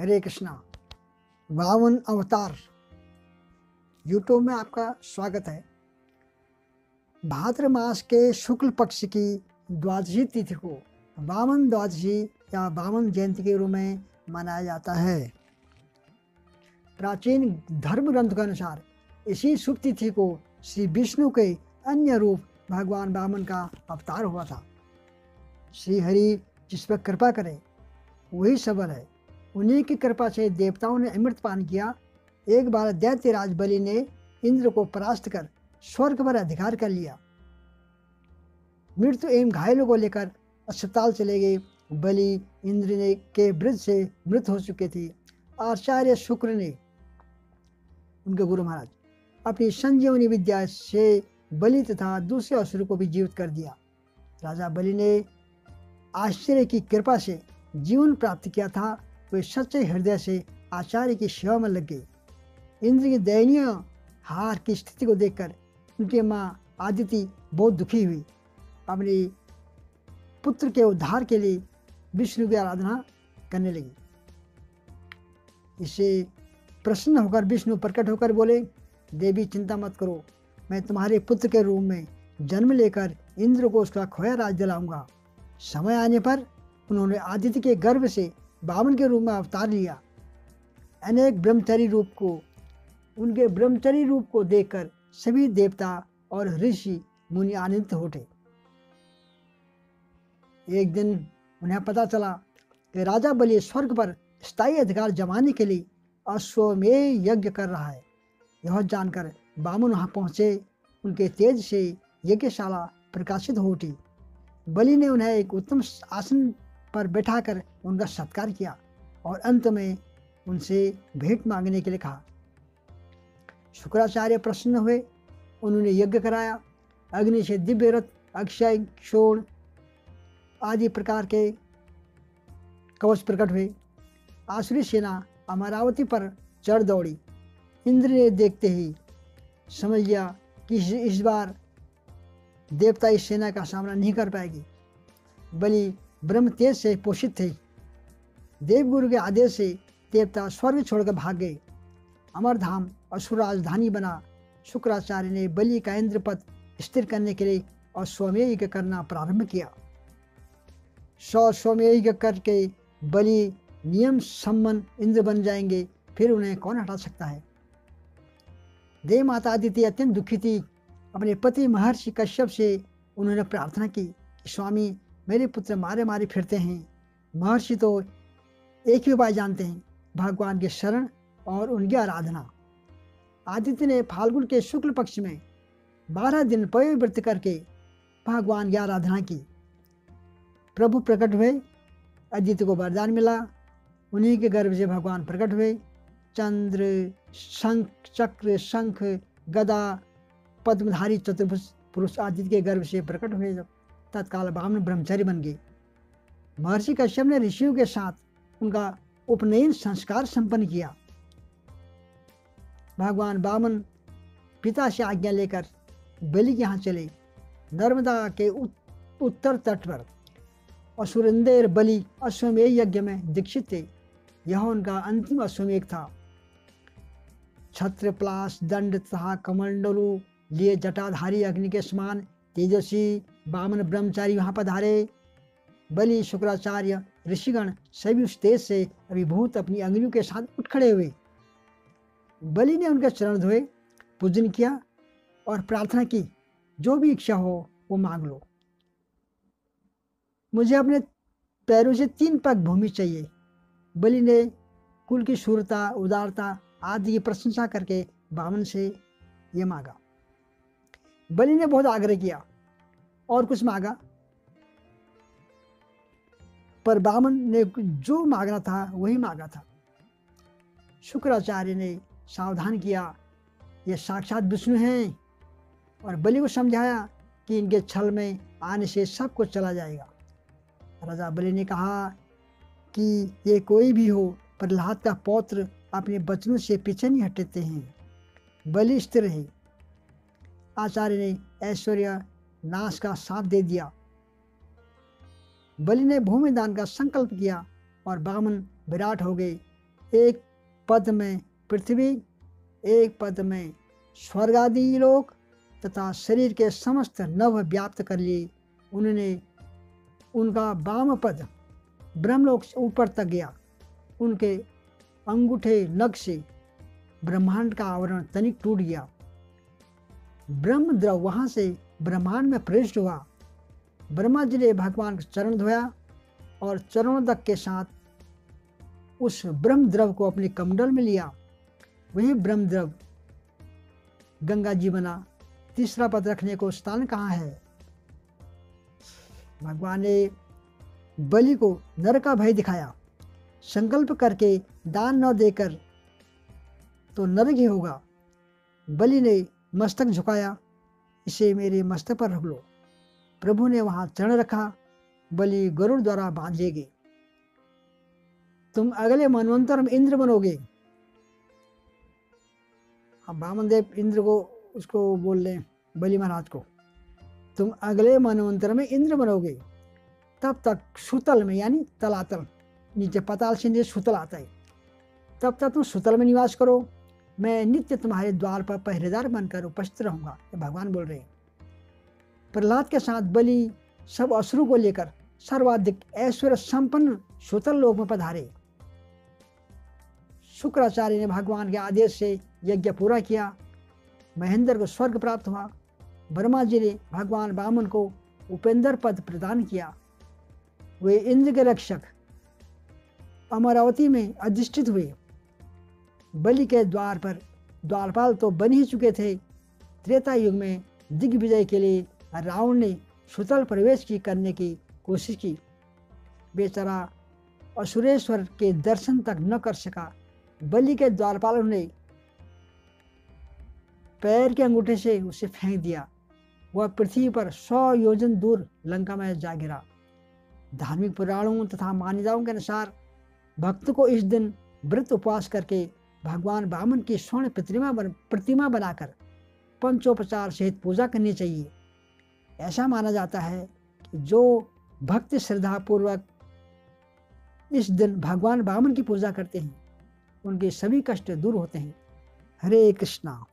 हरे कृष्णा। वामन अवतार यूट्यूब में आपका स्वागत है। भाद्र मास के शुक्ल पक्ष की द्वादशी तिथि को वामन द्वादशी या वामन जयंती के रूप में मनाया जाता है। प्राचीन धर्म ग्रंथ के अनुसार इसी शुभ तिथि को श्री विष्णु के अन्य रूप भगवान वामन का अवतार हुआ था। श्री हरि जिस पर कृपा करे वही सबल है। उन्हीं की कृपा से देवताओं ने अमृत पान किया। एक बार दैत्यराज बलि ने इंद्र को परास्त कर स्वर्ग पर अधिकार कर लिया। मृत्यु एवं घायलों को लेकर अस्पताल चले गए। बलि इंद्र ने के वृद्ध से मृत हो चुके थे। आचार्य शुक्र ने, उनके गुरु महाराज, अपनी संजीवनी विद्या से बलि तथा दूसरे असुरों को भी जीवित कर दिया। राजा बलि ने आश्चर्य की कृपा से जीवन प्राप्त किया था। वे सच्चे हृदय से आचार्य की सेवा में लग गए। इंद्र की दयनीय हार की स्थिति को देखकर उनकी माँ आदिति बहुत दुखी हुई। अपने पुत्र के उद्धार के लिए विष्णु की आराधना करने लगी। इससे प्रसन्न होकर विष्णु प्रकट होकर बोले, देवी चिंता मत करो, मैं तुम्हारे पुत्र के रूप में जन्म लेकर इंद्र को उसका खोया राज दिलाऊंगा। समय आने पर उन्होंने आदित्य के गर्भ से वामन के रूप में अवतार लिया। अनेक ब्रह्मचारी उनके ब्रह्मचारी रूप को देखकर सभी देवता और ऋषि मुनि आनंदित हो उठे। एक दिन उन्हें पता चला कि राजा बलि स्वर्ग पर स्थायी अधिकार जमाने के लिए अश्वमेध यज्ञ कर रहा है। यह जानकर वामन वहां पहुंचे। उनके तेज से यज्ञशाला प्रकाशित हो उठी। बलि ने उन्हें एक उत्तम आसन पर बैठाकर उनका सत्कार किया और अंत में उनसे भेंट मांगने के लिए कहा। शुक्राचार्य प्रसन्न हुए। उन्होंने यज्ञ कराया। अग्नि से दिव्य रथ, अक्षय, क्षोण आदि प्रकार के कवच प्रकट हुए। आसुरी सेना अमरावती पर चढ़ दौड़ी। इंद्र ने देखते ही समझ लिया कि इस बार देवता इस सेना का सामना नहीं कर पाएगी। बलि ब्रह्म तेज से पोषित थे। देवगुरु के आदेश से देवता स्वर्ग छोड़कर भाग गए। अमरधाम असुर राजधानी बना। शुक्राचार्य ने बलि का इंद्र पद स्थिर करने के लिए अश्वमेध यज्ञ करना प्रारंभ किया। अश्वमेध यज्ञ करके बलि नियम सम्मन इंद्र बन जाएंगे, फिर उन्हें कौन हटा सकता है। देव माता आदिति अत्यंत दुखी थी। अपने पति महर्षि कश्यप से उन्होंने प्रार्थना की, स्वामी मेरे पुत्र मारे मारे फिरते हैं। महर्षि तो एक ही उपाय जानते हैं, भगवान के शरण और उनकी आराधना। आदित्य ने फाल्गुन के शुक्ल पक्ष में 12 दिन पवित्र व्रत करके भगवान की आराधना की। प्रभु प्रकट हुए। आदित्य को वरदान मिला। उन्हीं के गर्भ से भगवान प्रकट हुए। चंद्र, शंख, चक्र, शंख, गदा, पद्मधारी चतुर्भुज पुरुष आदित्य के गर्भ से प्रकट हुए। जब तत्काल वामन ब्रह्मचारी बन गए। महर्षि कश्यप ने ऋषियों के साथ उनका उपनयन संस्कार संपन्न किया। भगवान वामन पिता से आज्ञा लेकर बलि के यहाँ चले। नर्मदा के उत्तर तट पर असुरेंद्र बलि अश्वमेध यज्ञ में दीक्षित थे। यह उनका अंतिम अश्वमेध था। छत्र, प्लास, दंड तथा कमंडलू लिए जटाधारी अग्नि के समान तेजस्वी वामन ब्रह्मचारी वहां पधारे। बलि, शुक्राचार्य, ऋषिगण सभी उस तेज से अभिभूत अपनी अंगुलियों के साथ उठ खड़े हुए। बलि ने उनके चरण धोए, पूजन किया और प्रार्थना की, जो भी इच्छा हो वो मांग लो। मुझे अपने पैरों से 3 पग भूमि चाहिए। बलि ने कुल की शूरता, उदारता आदि की प्रशंसा करके वामन से ये मांगा। बलि ने बहुत आग्रह किया और कुछ मांगा, पर वामन ने जो मांगना था वही मांगा था। शुक्राचार्य ने सावधान किया, ये साक्षात विष्णु हैं, और बलि को समझाया कि इनके छल में आने से सब कुछ चला जाएगा। राजा बलि ने कहा कि ये कोई भी हो, प्रहलाद का पौत्र अपने बचनों से पीछे नहीं हटते हैं। बलि स्थिर रहे। आचार्य ने ऐश्वर्य नाश का साथ दे दिया। बलि ने भूमि दान का संकल्प किया और वामन विराट हो गए। एक पद में पृथ्वी, एक पद में स्वर्ग आदि लोक तथा शरीर के समस्त नभ व्याप्त कर लिए। उन्होंने उनका वाम पद ब्रह्मलोक से ऊपर तक गया। उनके अंगूठे नख से ब्रह्मांड का आवरण तनिक टूट गया। ब्रह्म द्रव वहां से ब्रह्मांड में प्रविष्ट हुआ। ब्रह्मा जी ने भगवान का चरण धोया और चरणोदक के साथ उस ब्रह्म द्रव को अपने कमंडल में लिया। वही ब्रह्म द्रव गंगा जी बना। तीसरा पद रखने को स्थान कहाँ है? भगवान ने बलि को नर का भय दिखाया। संकल्प करके दान न देकर तो नरक ही होगा। बलि ने मस्तक झुकाया, इसे मेरे मस्तक पर रख लो। प्रभु ने वहां चरण रखा। बलि गरुड़ द्वारा बांध लिए गए। तुम अगले मनवंतर में इंद्र बनोगे। अब वामन देव इंद्र को उसको बोल रहे बलि महाराज को, तुम अगले मनवंतर में इंद्र बनोगे। तब तक सुतल में, यानी तलातल, नीचे पाताल से नीचे सुतल आता है, तब तक तुम सुतल में निवास करो। मैं नित्य तुम्हारे द्वार पर पहरेदार बनकर उपस्थित रहूंगा। ये भगवान बोल रहे हैं। प्रहलाद के साथ बलि सब असुरों को लेकर सर्वाधिक ऐश्वर्य संपन्न सुतल लोक में पधारे। शुक्राचार्य ने भगवान के आदेश से यज्ञ पूरा किया। महेंद्र को स्वर्ग प्राप्त हुआ। ब्रह्मा जी ने भगवान वामन को उपेंद्र पद प्रदान किया। वे इंद्र के रक्षक अमरावती में अधिष्ठित हुए। बलि के द्वार पर द्वारपाल तो बन ही चुके थे। त्रेता युग में दिग्विजय के लिए रावण ने सुतल प्रवेश करने की कोशिश की। बेचारा असुरेश्वर के दर्शन तक न कर सका। बलि के द्वारपालों ने पैर के अंगूठे से उसे फेंक दिया। वह पृथ्वी पर 100 योजन दूर लंका में जा गिरा। धार्मिक पुराणों तथा मान्यताओं के अनुसार भक्त को इस दिन व्रत उपवास करके भगवान वामन की स्वर्ण प्रतिमा बनाकर पंचोपचार सहित पूजा करनी चाहिए। ऐसा माना जाता है कि जो भक्त श्रद्धा पूर्वक इस दिन भगवान वामन की पूजा करते हैं, उनके सभी कष्ट दूर होते हैं। हरे कृष्णा।